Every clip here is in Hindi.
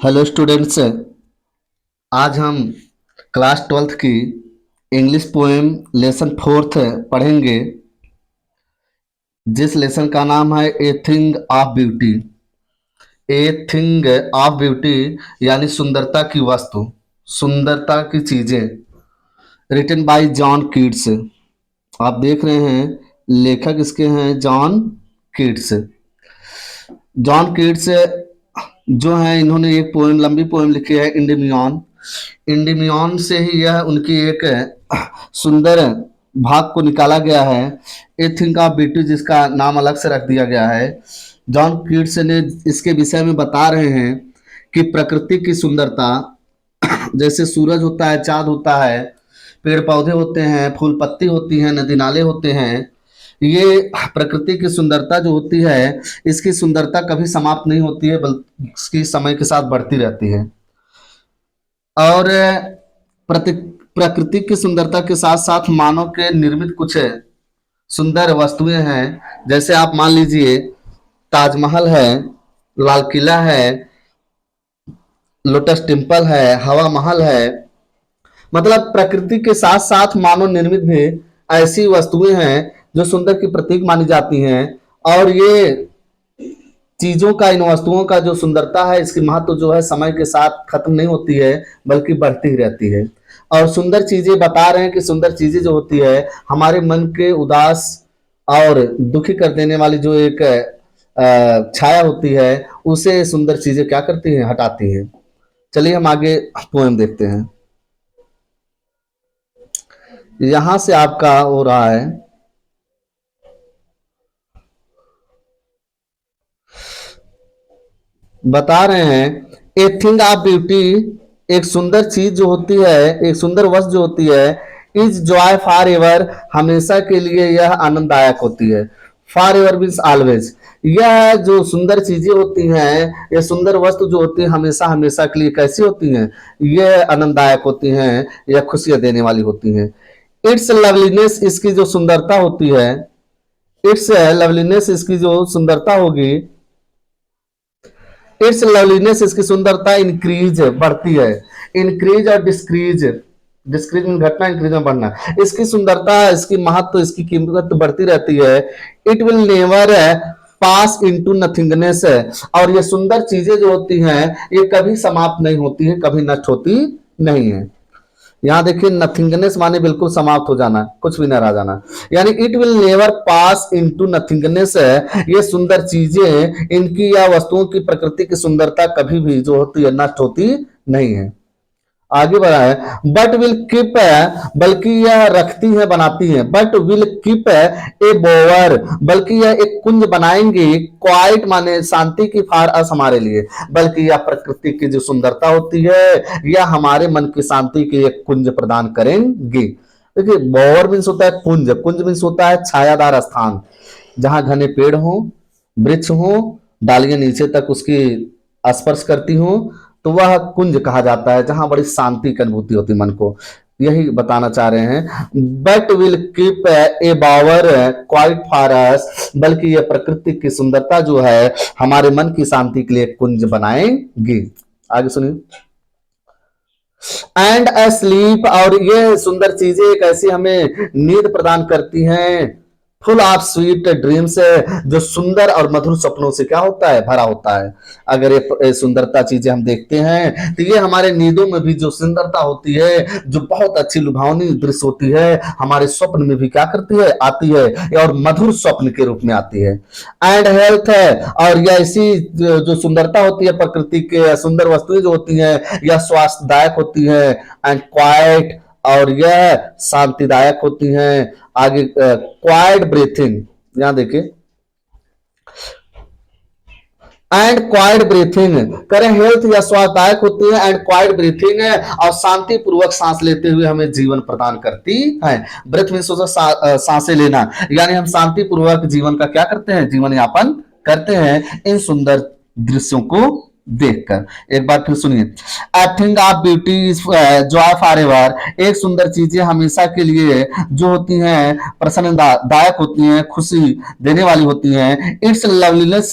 Hello students. आज हम क्लास 12th की इंग्लिश पोएम लेसन फोर्थ पढ़ेंगे, जिस लेसन का नाम है a thing of beauty. A thing of beauty यानी सुंदरता की वस्तु, सुंदरता की चीजें। Written by John Keats. आप देख रहे हैं लेखक इसके हैं जॉन कीट्स। जॉन कीट्स जो है, इन्होंने एक पोएम, लंबी पोएम लिखी है इंडिमियन। इंडिमियन से ही यह उनकी एक सुंदर भाग को निकाला गया है, ए थिंक ऑफ ब्यूटी, जिसका नाम अलग से रख दिया गया है। जॉन कीट्स ने इसके विषय में बता रहे हैं कि प्रकृति की सुंदरता, जैसे सूरज होता है, चांद होता है, पेड़ पौधे होते हैं, फूल पत्ती होती हैं, नदी नाले होते हैं, ये प्रकृति की सुंदरता जो होती है, इसकी सुंदरता कभी समाप्त नहीं होती है, बल्कि इसकी समय के साथ बढ़ती रहती है। और प्रति प्रकृति की सुंदरता के साथ साथ मानव के निर्मित कुछ सुंदर वस्तुएं हैं। जैसे आप मान लीजिए ताजमहल है, लाल किला है, लोटस टेम्पल है, हवा महल है। मतलब प्रकृति के साथ साथ मानव निर्मित भी ऐसी वस्तुएं हैं जो सुंदर की प्रतीक मानी जाती हैं। और ये चीजों का, इन वस्तुओं का जो सुंदरता है, इसकी महत्व जो है समय के साथ खत्म नहीं होती है, बल्कि बढ़ती ही रहती है। और सुंदर चीजें बता रहे हैं कि सुंदर चीजें जो होती है, हमारे मन के उदास और दुखी कर देने वाली जो एक छाया होती है, उसे सुंदर चीजें क्या करती हैं, हटाती हैं। चलिए हम आगे पोएम देखते हैं। यहां से आपका हो रहा है, बता रहे हैं ए थिंग ऑफ ब्यूटी, एक सुंदर चीज जो होती है, एक सुंदर वस्तु जो होती है, इज जॉय फॉर एवर, हमेशा के लिए यह आनंददायक होती है। For ever means always. यह जो सुंदर चीजें होती हैं, ये सुंदर वस्तु जो होती है, हमेशा हमेशा के लिए कैसी होती हैं, यह आनंददायक होती हैं, यह खुशियां देने वाली होती हैं। इट्स लवलीनेस, इसकी जो सुंदरता होती है, इट्स लवलीनेस, इसकी जो सुंदरता होगी, इट्स लवलीनेस, इसकी सुंदरता इंक्रीज, बढ़ती है। इंक्रीज और डिस्क्रीज, डिस्क्रीज में घटना, इंक्रीज में बढ़ना। इसकी सुंदरता, इसकी महत्व, इसकी कीमत बढ़ती रहती है। It will never pass into nothingness, और ये सुंदर चीजें जो होती हैं, ये कभी समाप्त नहीं होती है, कभी नष्ट होती नहीं है। यहां देखिए नथिंगनेस माने बिल्कुल समाप्त हो जाना, कुछ भी न रह जाना, यानी it will never pass into nothingness है। ये सुंदर चीजें, इनकी या वस्तुओं की, प्रकृति की सुंदरता कभी भी जो होती है, नष्ट होती नहीं है। आगे बढ़ा है, बट विल कीप है, बल्कि यह रखती है, बनाती है। बट विल कीप ए बोवर, बल्कि यह एक कुंज बनाएंगी। क्वाइट माने शांति की, फार अस हमारे लिए, बल्कि यह प्रकृति की जो सुंदरता होती है, यह हमारे मन की शांति की एक कुंज प्रदान करेंगी। देखिए बोवर मीन्स होता है कुंज, कुंज मीन्स होता है छायादार स्थान, जहां घने पेड़ हो, वृक्ष हो, डालियां नीचे तक उसकी स्पर्श करती हो, तो वह कुंज कहा जाता है, जहां बड़ी शांति की अनुभूति होती मन को। यही बताना चाह रहे हैं, but will keep a bower quiet for us, बल्कि यह प्रकृति की सुंदरता जो है, हमारे मन की शांति के लिए कुंज बनाएंगी। आगे सुनिए, एंड अ स्लीप, और ये सुंदर चीजें एक ऐसी हमें नींद प्रदान करती हैं, फुल ऑफ स्वीट ड्रीम्स, जो सुंदर और मधुर सपनों से क्या होता है, भरा होता है। अगर ये सुंदरता चीजें हम देखते हैं, तो ये हमारे नींदों में भी जो सुंदरता होती है, जो बहुत अच्छी लुभावनी दृश्य होती है, हमारे स्वप्न में भी क्या करती है, आती है, और मधुर स्वप्न के रूप में आती है। एंड हेल्थ है, और यह ऐसी जो सुंदरता होती है, प्रकृति के सुंदर वस्तुएं जो होती हैं, यह स्वास्थ्यदायक होती है। एंड क्वाइट, और यह शांतिदायक होती हैं। आगे क्वाइट ब्रीथिंग, यहां देखिए, एंड क्वाइट ब्रीथिंग करें, हेल्थ या स्वास्थ्यदायक होती है, एंड क्वाइट ब्रीथिंग है, और शांति पूर्वक सांस लेते हुए हमें जीवन प्रदान करती है। ब्रेथ मीन्स सांसें लेना, यानी हम शांति पूर्वक जीवन का क्या करते हैं, जीवन यापन करते हैं, इन सुंदर दृश्यों को देखकर। एक बार फिर सुनिए, I think of beauty is Joy for ever, एक सुंदर चीजें हमेशा के लिए जो होती हैं, प्रसन्नदायक होती हैं, खुशी देने वाली होती हैं। इट्स लवलीनेस,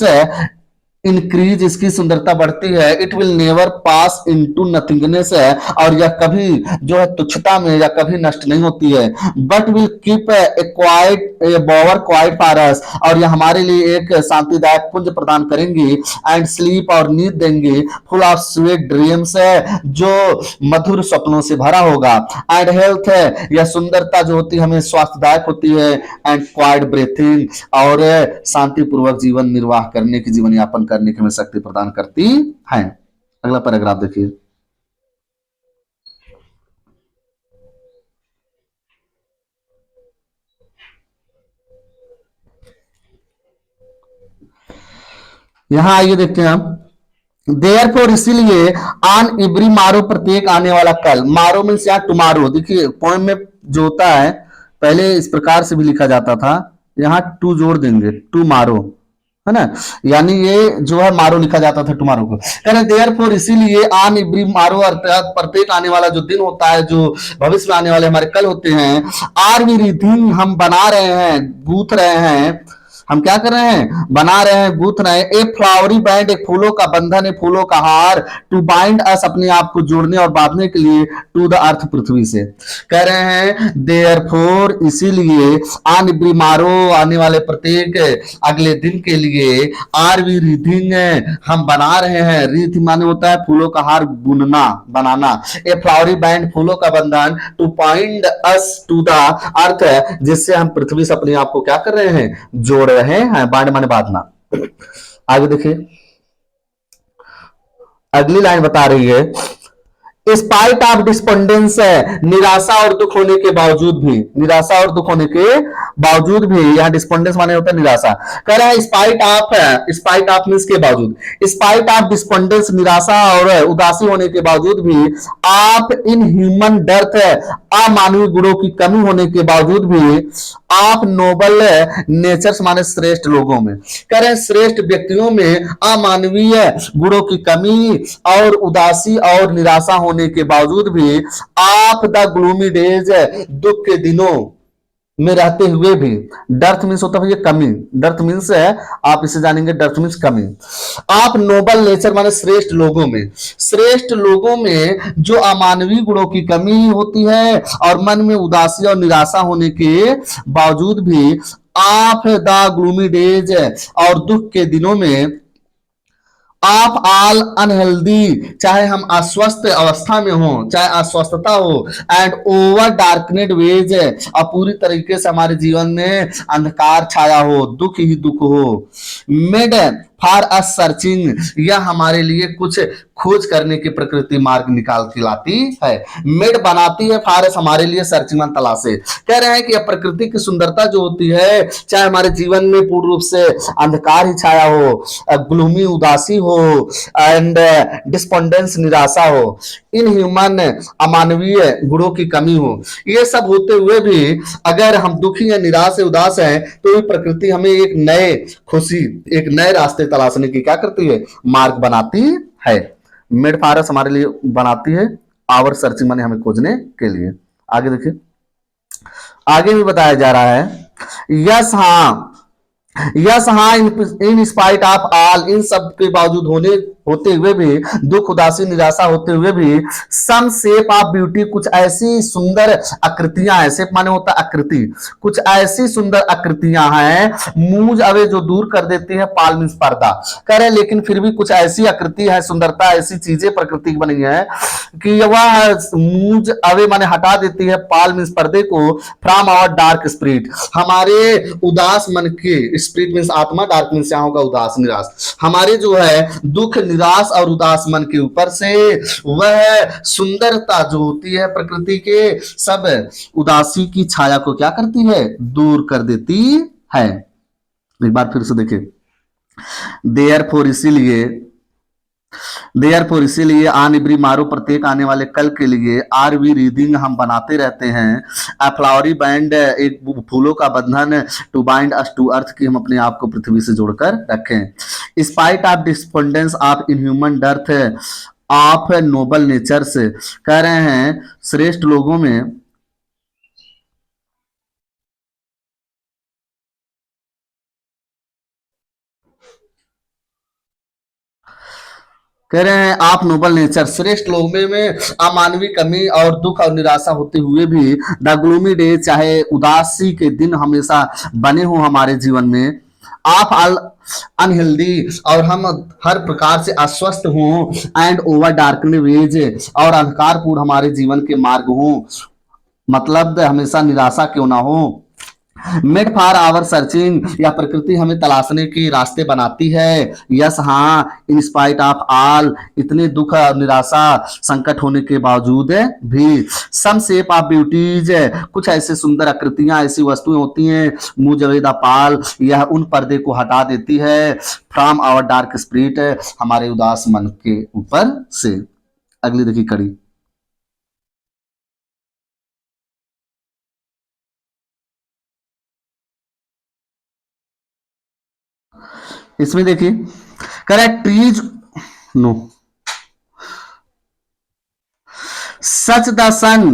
इंक्रीज, इसकी सुंदरता बढ़ती है। It will never pass into nothingness है, और यह कभी जो है तुच्छता में या कभी नष्ट नहीं होती है। But will keep A quite a बोवर quite for अस, और यह हमारे लिए एक शांतिदायक पुंज प्रदान करेंगी। एंड स्लीप, और नींद देंगी। फुल ऑफ स्वीट ड्रीम्स है, जो मधुर सपनों से भरा होगा। एंड हेल्थ है, यह सुंदरता जो होती है हमें स्वास्थ्यदायक होती है। एंड क्वाइट ब्रीथिंग, और शांतिपूर्वक जीवन निर्वाह करने की, जीवन यापन करने की हमें शक्ति प्रदान करती है। अगला पैराग्राफ देखिए। यहां आइए देखते हैं हम। देयर फोर, इसीलिए ऑन एवरी मारो, प्रत्येक आने वाला कल। मारो मीन्स यहाँ टुमारो। देखिए पोएम में जो होता है पहले इस प्रकार से भी लिखा जाता था, यहाँ टू जोड़ देंगे, टू मारो, है ना। यानी ये जो है मारो लिखा जाता था टुमारो को। कह रहे देयर फोर, इसीलिए ऑन एवरी मारो, अर्थात प्रत्येक आने वाला जो दिन होता है, जो भविष्य में आने वाले हमारे कल होते हैं। आर वी रीथिंग, हम बना रहे हैं, गूथ रहे हैं। हम क्या कर रहे हैं, बना रहे हैं, गूथ रहे हैं। ए फ्लावरी बैंड, एक फूलों का बंधन, एक फूलों का हार। टू बाइंड अस, अपने आप को जोड़ने और बांधने के लिए। टू द अर्थ, पृथ्वी से। कह रहे हैं देयर फोर, इसीलिए आन बीमारो, आने वाले प्रत्येक अगले दिन के लिए। आर वी रीथिंग, हम बना रहे हैं। रीथ माने होता है फूलों का हार, बुनना, बनाना। ए फ्लावरी बैंड, फूलों का बंधन। To bind us to the earth, जिससे हम पृथ्वी से अपने आप को क्या कर रहे हैं, जोड़ रहे हैं। बांड माने बांधना। आगे देखिए, अगली लाइन बता रही है, स्पाइट ऑफ डिस्पोंडेंस है, निराशा और दुख होने के बावजूद भी। निराशा और दुख होने के बावजूद भी, यहाँ डिस्पोंडेंस माने होता है निराशा। कह रहा है स्पाइट ऑफ है, स्पाइट ऑफ मीन्स के बावजूद। स्पाइट ऑफ डिस्पोंडेंस, निराशा और उदासी होने के बावजूद भी। आप इन ह्यूमन डर्थ है, अमानवीय गुणों की कमी होने के बावजूद भी। आप नोबल नेचर्स माने श्रेष्ठ लोगों में। कह रहे हैं श्रेष्ठ व्यक्तियों में अमानवीय गुणों की कमी और उदासी और निराशा होने के बावजूद भी। आप द ग्लूमी डेज, दुख के दिनों में रहते हुए भी। डर्थ मीन्स होता है ये कमी, डर्थ मीन्स है, आप इसे जानेंगे, डर्थ मीन्स कमी। आप नोबल नेचर माने श्रेष्ठ लोगों में। श्रेष्ठ लोगों में जो अमानवीय गुणों की कमी होती है और मन में उदासी और निराशा होने के बावजूद भी। आप द ग्लूमी डेज, और दुख के दिनों में। आप ऑल अनहेल्दी, चाहे हम अस्वस्थ अवस्था में हो, चाहे अस्वस्थता हो। एंड ओवर डार्कनेड वेज, और पूरी तरीके से हमारे जीवन में अंधकार छाया हो, दुख ही दुख हो। मेड फॉर अस सर्चिंग, यह हमारे लिए कुछ खोज करने की प्रकृति मार्ग निकाल के लाती है। मेड बनाती है, फॉर अस हमारे लिए, सर्चिंग तलाशे। कह रहे हैं कि यह प्रकृति की सुंदरता जो होती है, चाहे हमारे जीवन में पूर्ण रूप से अंधकार ही छाया हो, ग्लूमी उदासी हो, एंड डिस्पोंडेंस निराशा हो, इन ह्यूमन अमानवीय गुणों की कमी हो, ये सब होते हुए भी अगर हम दुखी या निराश उदास हैं, तो ये प्रकृति हमें एक नए खुशी, एक नए रास्ते तलाशने की क्या करती है, मार्ग बनाती है। मेड फारस हमारे लिए बनाती है, आवर सर्चिंग माने हमें खोजने के लिए। आगे देखिए, आगे भी बताया जा रहा है, यस हाँ, यस हाँ, इन स्पाइट ऑफ ऑल, इन सब के बावजूद होते हुए भी, दुख उदासी निराशा होते हुए भी। सम शेप ऑफ ब्यूटी, कुछ ऐसी सुंदर आकृतियां हैं। शेप माने होता है आकृति। कुछ ऐसी सुंदर आकृतियां हैं, मूज अवे, जो दूर कर देती है, पाल मीन्स पर्दा। कह रहे लेकिन फिर भी कुछ ऐसी आकृति है, सुंदरता, ऐसी चीजें प्रकृति की बनी है कि वह मूज अवे माने हटा देती है, पाल मीन्स पर्दे को, फ्रॉम आवर डार्क स्पिरिट, हमारे उदास मन के। स्पिरिट मीन्स आत्मा, डार्क मीन्स यहाँ होगा उदास निराश। हमारे जो है दुख निराश और उदास मन के ऊपर से वह सुंदरता जो होती है प्रकृति के, सब उदासी की छाया को क्या करती है, दूर कर देती है। एक बार फिर से देखिए, देयर फोर, इसीलिए, देयर फोर, इसीलिए, आन इब्री मारो, प्रत्येक आने वाले कल के लिए। आर वी रीडिंग, हम बनाते रहते हैं। अ फ्लावरी बैंड, एक फूलों का बंधन। To bind us to earth, की हम अपने आप को पृथ्वी से जोड़कर रखें। Spite of despondence of inhuman dearth, of noble natures, कह रहे हैं श्रेष्ठ लोगों में। कह रहे हैं आप नोबल नेचर, श्रेष्ठ लोगों में अमानवीय कमी और दुख और निराशा होते हुए भी द ग्लूमी डे, चाहे उदासी के दिन हमेशा बने हो हमारे जीवन में, आप ऑल अनहेल्दी, और हम हर प्रकार से अस्वस्थ हों, एंड ओवर डार्कन वेज, और अंधकारपूर्ण हमारे जीवन के मार्ग हों, मतलब हमेशा निराशा क्यों ना हो। मेड फॉर आवर सर्चिंग, या प्रकृति हमें तलाशने की रास्ते बनाती है। यस हाँ, इन स्पाइट ऑफ ऑल, इतने दुख और निराशा संकट होने के बावजूद भी, सम शेप ऑफ ब्यूटीज, कुछ ऐसे सुंदर आकृतियां, ऐसी वस्तुएं होती हैं, मुजवेदा पाल, यह उन पर्दे को हटा देती है, फ्रॉम आवर डार्क स्पिरिट, हमारे उदास मन के ऊपर से। अगली देखिए कड़ी, इसमें देखिए correct trees no such the sun,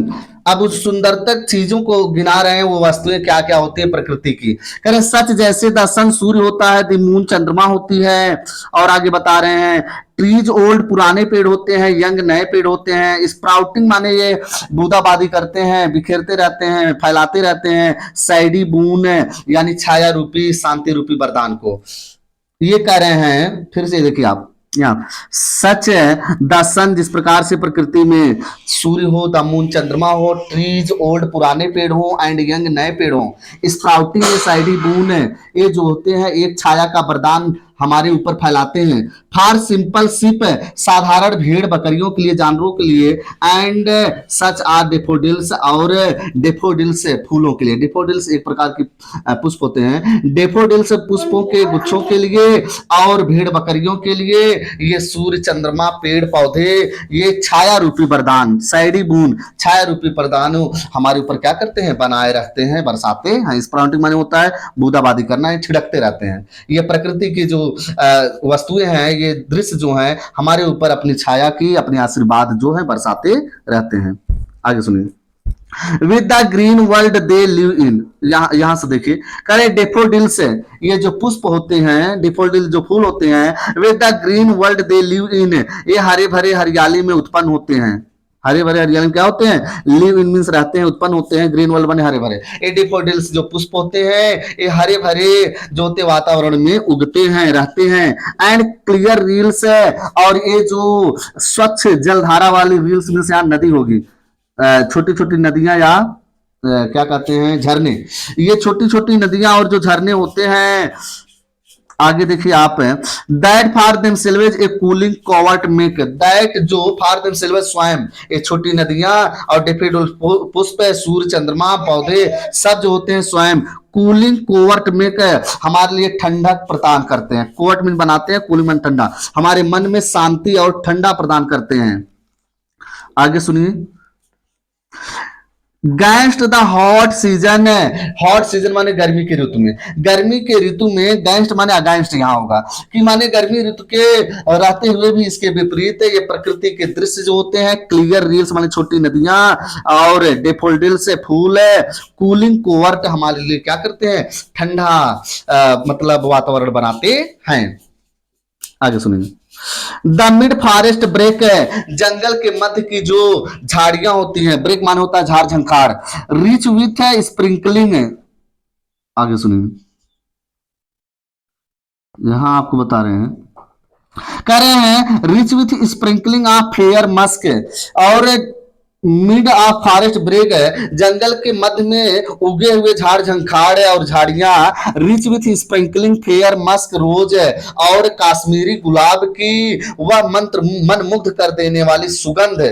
अब उस सुंदरतक चीजों को गिना रहे हैं, वो वस्तुएं क्या क्या होती है प्रकृति की। कह रहे सच जैसे द सन सूर्य होता है, द मून चंद्रमा होती है, और आगे बता रहे हैं ट्रीज ओल्ड पुराने पेड़ होते हैं, यंग नए पेड़ होते हैं, स्प्राउटिंग माने ये बूदाबादी करते हैं, बिखेरते रहते हैं, फैलाते रहते हैं, सैडी बून यानी छाया रूपी शांति रूपी वरदान को ये कह रहे हैं। फिर से देखिए आप यहाँ सच द सन, जिस प्रकार से प्रकृति में सूर्य हो, द मून चंद्रमा हो, ट्रीज ओल्ड पुराने पेड़ हो, एंड यंग नए पेड़ हो, स्प्राउटिंग साइडी बून ये जो होते हैं एक छाया का वरदान हमारे ऊपर फैलाते हैं। फॉर सिंपल शिप, साधारण भेड़ बकरियों के लिए, जानवरों के लिए, एंड सच आर डेफोडिल्स, और डेफोडिल्स फूलों के लिए, डेफोडिल्स एक प्रकार की पुष्प होते हैं, डेफोडिल्स पुष्पों के गुच्छों के लिए, और भेड़ बकरियों के लिए ये सूर्य चंद्रमा पेड़ पौधे ये छाया रूपी वरदान, सैडी बून छाया रूपी वरदान हमारे ऊपर क्या करते हैं, बनाए रखते हैं, बरसाते हैं। स्प्राउटिंग माने होता है बूंदाबांदी करना, ये छिड़कते रहते हैं। ये प्रकृति की जो वस्तुएं हैं, ये दृश्य जो है हमारे ऊपर अपनी छाया की, अपने आशीर्वाद जो है बरसाते रहते हैं। आगे सुनिए, with the green world they live in, यहां से देखिए करे डेफोडिल्स, ये जो पुष्प होते हैं, डेफोडिल जो फूल होते हैं, with the green world they live in, ये हरे भरे हरियाली में उत्पन्न होते हैं। हरे भरे हरियाली क्या होते हैं, लिव इन मींस रहते हैं, उत्पन्न होते हैं, ग्रीन वर्ल्ड बने हरे भरे। ये डेफोडिल्स जो पुष्प होते हैं ये हरे भरे जो होते वातावरण में उगते हैं, रहते हैं, एंड क्लियर रील्स, और ये जो स्वच्छ जलधारा वाली रील्स में से यहाँ नदी होगी, छोटी छोटी नदियां या क्या कहते हैं झरने, ये छोटी छोटी नदियां और जो झरने होते हैं। आगे देखिए आप, that for themselves a cooling covert make, that जो फॉर देम सेल्वेज स्वयं, ये छोटी नदियां और डेफोडिल पुष्प, सूर्य चंद्रमा पौधे सब जो होते हैं स्वयं कूलिंग कोवर्ट मेक, हमारे लिए ठंडक प्रदान करते हैं। कोवर्ट में बनाते हैं, कूलिंग में ठंडा, हमारे मन में शांति और ठंडा प्रदान करते हैं। आगे सुनिए, guest the hot season, hot season माने गर्मी के ऋतु में, गर्मी के ऋतु में गैस्ट माने अगेंस्ट यहाँ होगा कि माने गर्मी ऋतु के रहते हुए भी इसके विपरीत ये प्रकृति के दृश्य जो होते हैं, क्लियर रील्स माने छोटी नदियां, और डेफोडिल से फूल है, कूलिंग कोवर्ट हमारे लिए क्या करते हैं, ठंडा मतलब वातावरण बनाते हैं। आगे सुनिए, द मिड फॉरेस्ट ब्रेक, जंगल के मध्य की जो झाड़ियां होती हैं, ब्रेक माने होता है झाड़ झंखाड़, रिच विथ है स्प्रिंकलिंग। आगे सुनिए, यहां आपको बता रहे हैं, कह रहे हैं rich with sprinkling of fair Musk, और मिड ऑफ फॉरेस्ट ब्रेक है, जंगल के मध्य में उगे हुए झाड़ झंखाड़ है और झाड़ियां, rich with sprinkling fair musk rose है, और काश्मीरी गुलाब की वह मंत्र मन मुग्ध कर देने वाली सुगंध,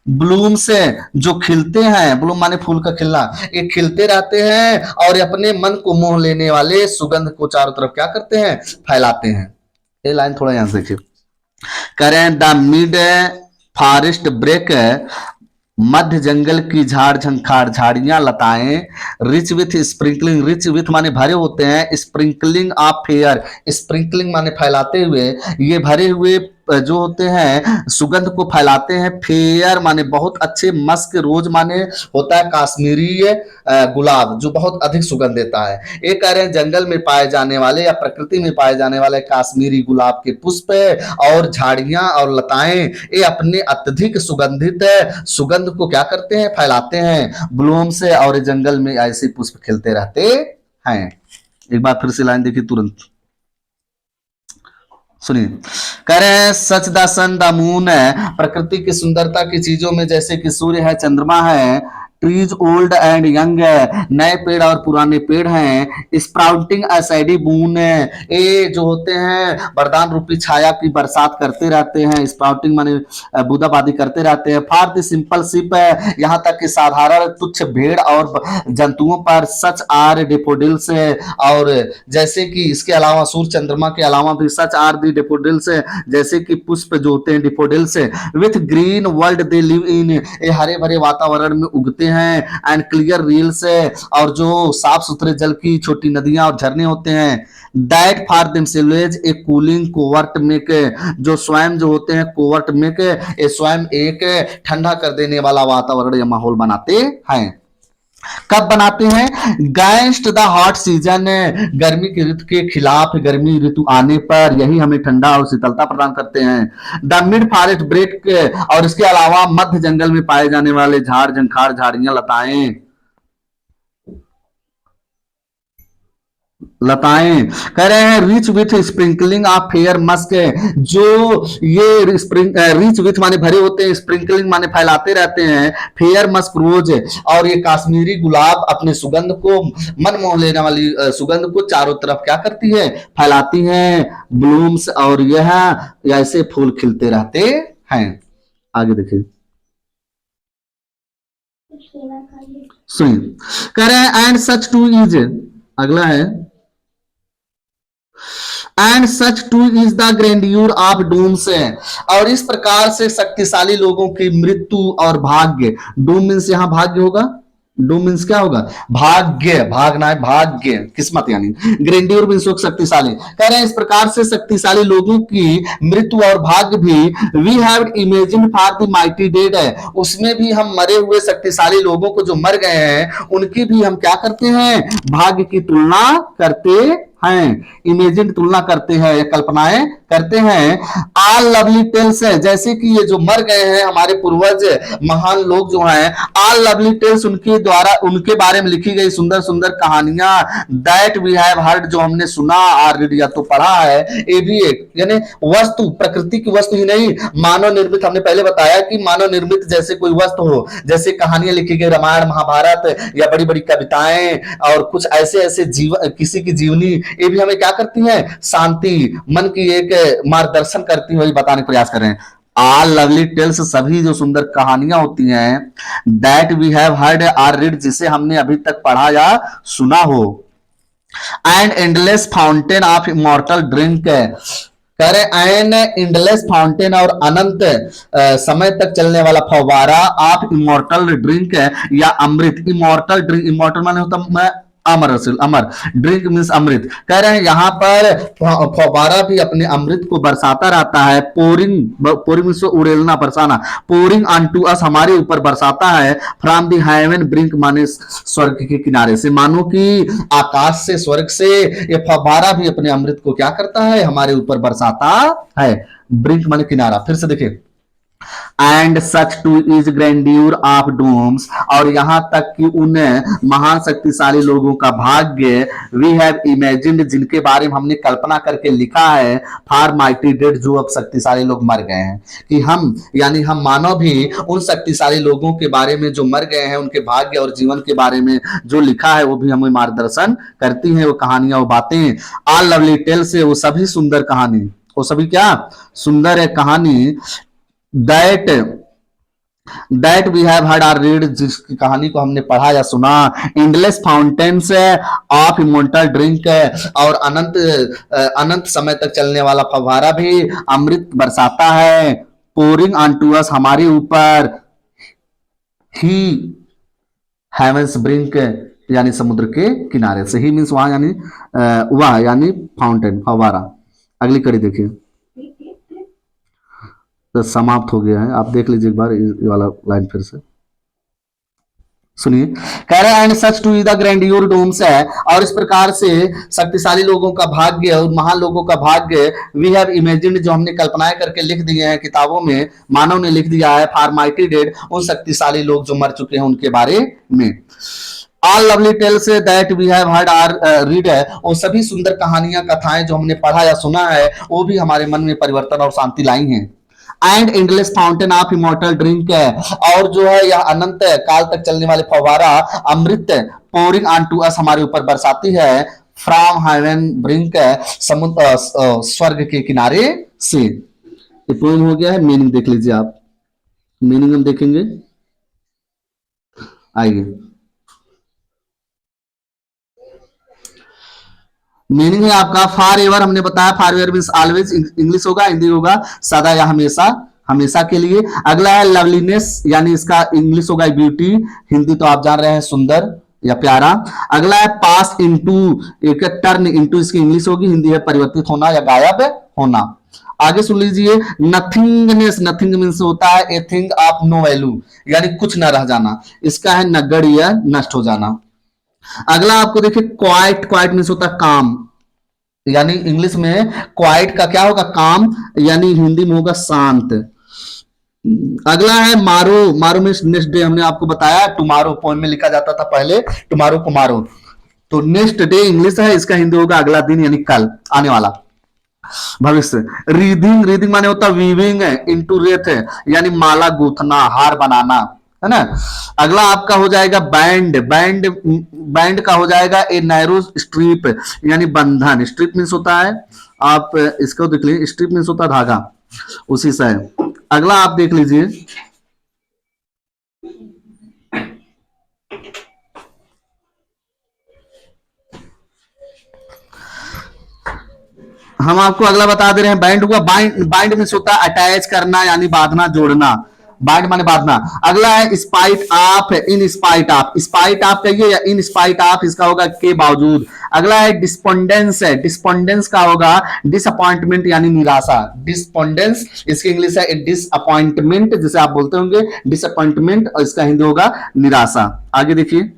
ब्लूम से जो खिलते हैं, ब्लूम माने फूल का खिलना, ये खिलते रहते हैं और अपने मन को मोह लेने वाले सुगंध को चारों तरफ क्या करते हैं, फैलाते हैं। ये लाइन थोड़ा यहां से देखिए, करें द मिड फॉरेस्ट ब्रेक, मध्य जंगल की झाड़ झंखाड़ झाड़ियां लताएं, rich with sprinkling, rich with माने भरे होते हैं, स्प्रिंकलिंग ऑफ फेयर, स्प्रिंकलिंग माने फैलाते हुए, ये भरे हुए जो होते हैं सुगंध को फैलाते हैं। फेयर माने बहुत अच्छे, मस्क रोज माने होता है काश्मीरी गुलाब जो बहुत अधिक सुगंध देता है। ये कह रहे हैं जंगल में पाए जाने वाले या प्रकृति में पाए जाने वाले काश्मीरी गुलाब के पुष्प और झाड़ियां और लताएं ये अपने अत्यधिक सुगंधित सुगंध को क्या करते हैं, फैलाते हैं। ब्लूम से और जंगल में ऐसे पुष्प खिलते रहते हैं। एक बार फिर से लाइन देखिए तुरंत सुनिए, कह रहे हैं such the sun the moon है, प्रकृति की सुंदरता की चीजों में जैसे कि सूर्य है, चंद्रमा है, ट्रीज ओल्ड एंड यंग है, नए पेड़ और पुराने पेड़ हैं, स्प्राउटिंग असैडी बून है, ये जो होते हैं वरदान रूपी छाया की बरसात करते रहते हैं। स्प्राउटिंग माने बूंदाबांदी करते रहते हैं। फॉर द सिंपल शिप है, यहाँ तक कि साधारण तुच्छ भेड़ और जंतुओं पर सच आर डेफोडिल्स है। और जैसे कि इसके अलावा सूर्य चंद्रमा के अलावा भी सच आर दी डेफोडिल्स है, जैसे कि पुष्प जो होते हैं डेफोडिल्स है। With green world they live in, ये हरे भरे वातावरण में उगते हैं। एंड क्लियर रील्स है, और जो साफ सुथरे जल की छोटी नदियां और झरने होते हैं। That for themselves A cooling covert make, जो स्वयं जो होते हैं कोवर्ट मेक, ये स्वयं एक ठंडा कर देने वाला वातावरण या माहौल बनाते हैं। कब बनाते हैं? गैंस्ट द हॉट सीजन, गर्मी की ऋतु के खिलाफ गर्मी ऋतु आने पर यही हमें ठंडा और शीतलता प्रदान करते हैं। द मिड फॉरेस्ट ब्रेक, और इसके अलावा मध्य जंगल में पाए जाने वाले झाड़ झंखाड़ झाड़ियां लताएं कह रहे हैं rich with sprinkling of fair Musk, जो ये रिच विथ माने भरे होते हैं, स्प्रिंकलिंग माने फैलाते रहते हैं, फेयर मस्क रोज, और ये काश्मीरी गुलाब अपने सुगंध को मन मोह लेने वाली सुगंध को चारों तरफ क्या करती है, फैलाती हैं। ब्लूम्स, और यह ऐसे फूल खिलते रहते हैं। आगे देखिए सुनिए, कह रहे हैं एंड सच टू इज, अगला है and such too is the grandeur of dooms, और इस प्रकार से शक्तिशाली लोगों की मृत्यु और भाग्य, डूम मीन्स यहां भाग्य होगा, डूम मीन्स क्या होगा, भाग्य, भागना है, भाग्य किस्मत यानी, ग्रैंड्यूर मीन्स शक्तिशाली। कह रहे हैं इस प्रकार से शक्तिशाली लोगों की मृत्यु और भाग्य भी we have imagine for the mighty dead है, उसमें भी हम मरे हुए शक्तिशाली लोगों को जो मर गए हैं उनकी भी हम क्या करते हैं, भाग्य की तुलना करते हैं, इमेजिन तुलना करते हैं या कल्पनाएं करते हैं। आल लवली टेल्स है, जैसे कि ये जो मर गए हैं हमारे पूर्वज महान लोग जो हैं, आल लवली टेल्स उनके द्वारा उनके बारे में लिखी गई सुंदर सुंदर कहानियां, दैट वी हैव हर्ड जो हमने सुना और रीड या तो पढ़ा है, ये भी एक यानी वस्तु, प्रकृति की वस्तु ही नहीं, मानव निर्मित, हमने पहले बताया कि मानव निर्मित जैसे कोई वस्तु हो, जैसे कहानियां लिखी गई रामायण महाभारत या बड़ी बड़ी कविताएं और कुछ ऐसे ऐसे जीवन किसी की जीवनी, ये भी हमें क्या करती है, शांति मन की एक मार्गदर्शन करती हुई बताने का प्रयास करें। आल लवली टेल्स सभी जो सुंदर कहानियां होती हैं, that we have heard or read जिसे हमने अभी तक पढ़ा या सुना हो। And endless fountain of immortal drink, कह रहे एन इंडलेस फाउंटेन और अनंत समय तक चलने वाला फव्वारा ऑफ इमॉर्टल ड्रिंक या अमृत, इमॉर्टल ड्रिंक, इमॉर्टल माने होता मैं अमर, अमर, ड्रिंक मीन्स अमृत। कह रहे हैं यहाँ पर फव्वारा भी अपने अमृत को बरसाता रहता है। पोरिंग मीन्स उड़ेलना, बरसाना, पोरिंग ऑनटू अस हमारे ऊपर बरसाता है। फ्रॉम द हेवन ब्रिंक माने स्वर्ग के किनारे से, मानो कि आकाश से स्वर्ग से ये फव्वारा भी अपने अमृत को क्या करता है, हमारे ऊपर बरसाता है। ब्रिंक माने किनारा। फिर से देखिए, and such too is grandeur of dooms, और यहां तक कि उन महान शक्तिशाली लोगों का भाग्य वी हैव इमेजिन्ड जिनके बारे में हमने कल्पना करके लिखा है, फॉर माइटी डेड जो अब शक्तिशाली लोग मर गए हैं, कि हम यानी हम मानव भी उन शक्तिशाली लोगों के बारे में जो मर गए हैं उनके भाग्य और जीवन के बारे में जो लिखा है वो भी हमें मार्गदर्शन करती है, वो कहानियां, वो बातें। आल लवली टेल से वो सभी सुंदर कहानी, वो सभी क्या सुंदर है कहानी, that we have heard or read जिसकी कहानी को हमने पढ़ा या सुना। Endless fountains of immortal drink, और अनंत समय तक चलने वाला फव्वारा भी अमृत बरसाता है। पोरिंग ऑनटू अस हमारे ऊपर, ही हेवंस ब्रिंक यानी समुद्र के किनारे से, ही मीन्स वहां यानी वह यानी फाउंटेन, फव्वारा। अगली कड़ी देखिए, तो समाप्त हो गया है, आप देख लीजिए एक बार ये वाला लाइन फिर से सुनिए। कह रहा है and such too the grandeur dooms है, और इस प्रकार से शक्तिशाली लोगों का भाग्य और महान लोगों का भाग्य वी हैव इमेजिन्ड, जो हमने कल्पनाएं करके लिख दिए हैं किताबों में, मानव ने लिख दिया है, फॉर माइटी डेड, उन शक्तिशाली लोग जो मर चुके हैं उनके बारे में। All lovely tales that we have heard or read है, वो सभी सुंदर कहानियां कथाएं जो हमने पढ़ा या सुना है वो भी हमारे मन में परिवर्तन और शांति लाई हैं। And endless fountain of immortal drink है, और जो है यह अनंत काल तक चलने वाले फव्वारा अमृत पोरिंग ऑन टू अस, हमारे ऊपर बरसाती है, फ्रॉम हेवन ब्रिंक है, समुद्र स्वर्ग के किनारे से। ये पोइम हो गया है। मीनिंग देख लीजिए आप, मीनिंग हम देखेंगे, आइए। मीनिंग है आपका फॉर एवर, हमने बताया for ever means always, English होगा, हिंदी होगा सदा या हमेशा, हमेशा के लिए। अगला है लवलीनेस, यानी इसका इंग्लिश होगा ब्यूटी, हिंदी तो आप जान रहे हैं सुंदर या प्यारा। अगला है पास इनटू, एक टर्न इनटू, इसकी इंग्लिश होगी, हिंदी है परिवर्तित होना या गायब होना। आगे सुन लीजिए नथिंगनेस, नथिंग मीन्स होता है a thing of no value, यानी कुछ न रह जाना, इसका है नगण्य या नष्ट हो जाना। अगला आपको देखिए क्वाइट, क्वाइट मीन्स होता है काम, यानी इंग्लिश में क्वाइट का क्या होगा काम, यानी हिंदी में होगा शांत। अगला है मारो, मारो मीन्स नेक्स्ट डे, हमने आपको बताया टुमारो पोएम में लिखा जाता था पहले टुमारो को मारो, तो नेक्स्ट डे इंग्लिश है, इसका हिंदी होगा अगला दिन, यानी कल आने वाला भविष्य। रीडिंग, रीडिंग माने होता वीविंग इनटू रेथ, यानी माला गूंथना, हार बनाना, है ना। अगला आपका हो जाएगा बैंड, बैंड, बैंड का हो जाएगा ए नैरो स्ट्रिप, यानी बंधन, स्ट्रिप मीन्स होता है, आप इसको देख लीजिए, स्ट्रिप मीन्स होता है धागा, उसी से है। अगला आप देख लीजिए हम आपको अगला बता दे रहे हैं, बाइंड हुआ, बाइंड, बाइंड मीन्स होता है अटैच करना, यानी बांधना, जोड़ना, बाइंड माने बांधना। अगला है spite of, in spite of, spite of कहिए या इन स्पाइट ऑफ, इसका होगा के बावजूद। अगला है डिस्पोंडेंस, है डिस्पोंडेंस का होगा डिसअपॉइंटमेंट, यानी निराशा, डिस्पोंडेंस, इसकी इंग्लिश है डिसअपॉइंटमेंट, जिसे आप बोलते होंगे डिसअपॉइंटमेंट, और इसका हिंदी होगा निराशा। आगे देखिए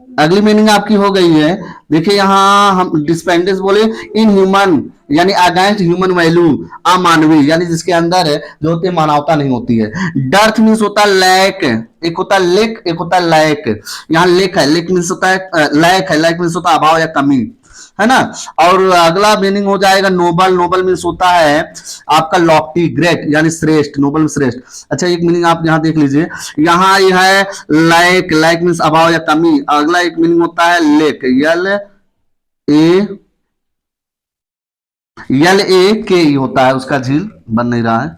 अगली मीनिंग आपकी हो गई है। देखिए यहां हम डिस्पेंडेंस बोले इन ह्यूमन, यानी अगेंस्ट ह्यूमन वैल्यू, अमानवीय, यानी जिसके अंदर जो होती है मानवता नहीं होती है। डर्थ मीन्स होता है लैक, एक होता है लेक, एक होता है लैक, यहाँ लेक है, लेक मीन्स होता है लैक है, लैक मीन्स होता है अभाव या कमी, है ना। और अगला मीनिंग हो जाएगा नोबल, नोबल मीन्स होता है आपका लॉफ्टी, ग्रेट, यानी श्रेष्ठ, नोबल श्रेष्ठ। अच्छा एक मीनिंग आप यहाँ देख लीजिए, यहाँ यह है लाइक, लाइक मीन्स अभाव या कमी। अगला एक मीनिंग होता है लेक, यल ए के होता है, उसका झील बन नहीं रहा है,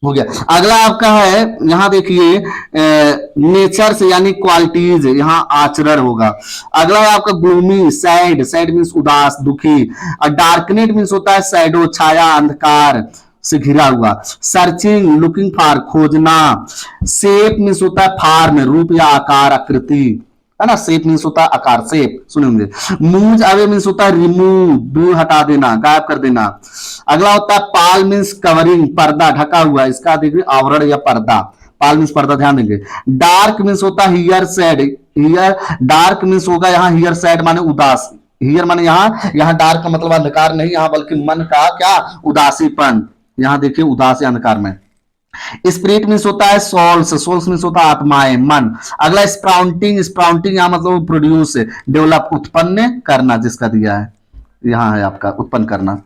हो गया। अगला आपका है यहां देखिए नेचर से, यानी क्वालिटीज, यहां आचरण होगा। अगला है आपका ग्लूमी, सैड, सैड मीन्स उदास, दुखी। और डार्कनेट मीन्स होता है सैडो, छाया, अंधकार से घिरा हुआ। सर्चिंग, लुकिंग फॉर, खोजना। शेप मीन्स होता है फॉर्म, रूप या आकार, आकृति, है ना, शेप मीन्स होता है आकार, शेप सुने होंगे। मूव अवे मीन्स होता है रिमूव, दूर हटा देना, गायब कर देना। अगला होता है पाल मीन्स कवरिंग, पर्दा, ढका हुआ, इसका देखिए आवरण या पर्दा, पाल मीन्स पर्दा, ध्यान देंगे। डार्क मीन्स होता है here sad, here dark means होगा यहाँ हियर सैड माने उदास, हियर माने यहाँ डार्क का मतलब अंधकार नहीं यहाँ, बल्कि मन का क्या उदासीपन, यहाँ देखिए उदास अंधकार में। स्पिरिट मीन्स होता है सोल्स, सोल्स मीन्स होता है आत्माएं, मन। अगला स्प्राउटिंग, स्प्राउटिंग यहाँ मतलब प्रोड्यूस, डेवलप, उत्पन्न करना, जिसका दिया है यहाँ है आपका उत्पन्न करना।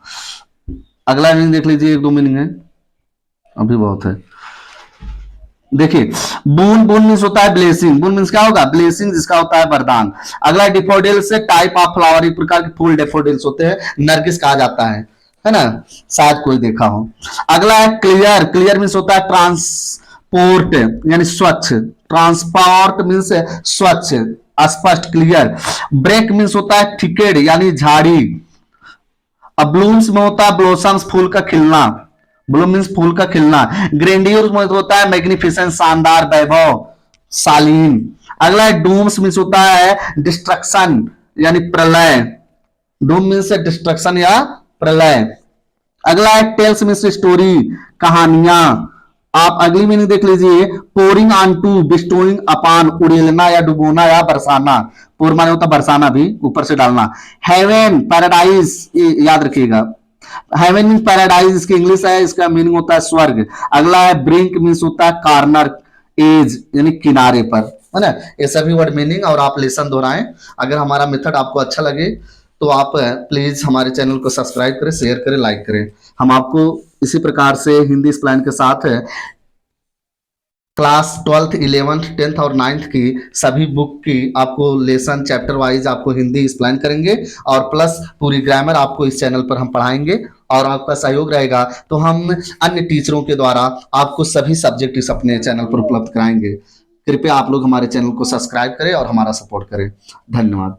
अगला मीनिंग देख लीजिए, एक दो मीनिंग है, अभी बहुत है। देखिए बून, बून मीन्स होता है ब्लेसिंग, बून मीन्स क्या होगा ब्लेसिंग, जिसका होता है वरदान। अगला डिफोडिल्स, टाइप ऑफ फ्लावर, एक प्रकार के फूल डेफोडिल्स होते हैं, नरगिस कहा जाता है ना, शायद कोई देखा हो। अगला है क्लियर, क्लियर मीन्स होता है ट्रांसपोर्ट, यानी स्वच्छ, ट्रांसपोर्ट मीन्स स्वच्छ, स्पष्ट, क्लियर। ब्रेक मीन्स होता है थिकेड, यानी झाड़ी। अब ब्लूम्स में होता है ब्लोसम्स, फूल का खिलना, ब्लूम मीन्स फूल का खिलना। ग्रेंडियर मतलब होता है मैग्निफिसेंट, शानदार, वैभव, शालीन। अगला है डूम्स मीन्स होता है डिस्ट्रक्शन यानी प्रलय। डूम मीन्स डिस्ट्रक्शन या प्रलय। अगला है टेल्स मीन्स स्टोरी, कहानियां। आप अगली मीनिंग देख लीजिए, पोरिंग ऑन टू, बिस्टोइंग अपान, उड़ेलना या डुबोना या बरसाना। पोर माने होता बरसाना भी, ऊपर से डालना। हेवन पैराडाइज, याद रखिएगा, हेवन मीन पैराडाइज, इसकी इंग्लिश है, इसका मीनिंग होता है स्वर्ग। अगला है ब्रिंक मीन्स होता है कार्नर, एज यानी किनारे पर, है ना। ये सभी वर्ड मीनिंग और आप लेसन दोहराएं। अगर हमारा मेथड आपको अच्छा लगे तो आप प्लीज हमारे चैनल को सब्सक्राइब करें, शेयर करें, लाइक करें। हम आपको इसी प्रकार से हिंदी एक्सप्लेन के साथ क्लास 12th 11th 10th और 9th की सभी बुक की आपको लेसन चैप्टर वाइज आपको हिंदी एक्सप्लेन करेंगे और प्लस पूरी ग्रामर आपको इस चैनल पर हम पढ़ाएंगे। और आपका सहयोग रहेगा तो हम अन्य टीचरों के द्वारा आपको सभी सब्जेक्ट इस अपने चैनल पर उपलब्ध कराएंगे। कृपया आप लोग हमारे चैनल को सब्सक्राइब करें और हमारा सपोर्ट करें। धन्यवाद।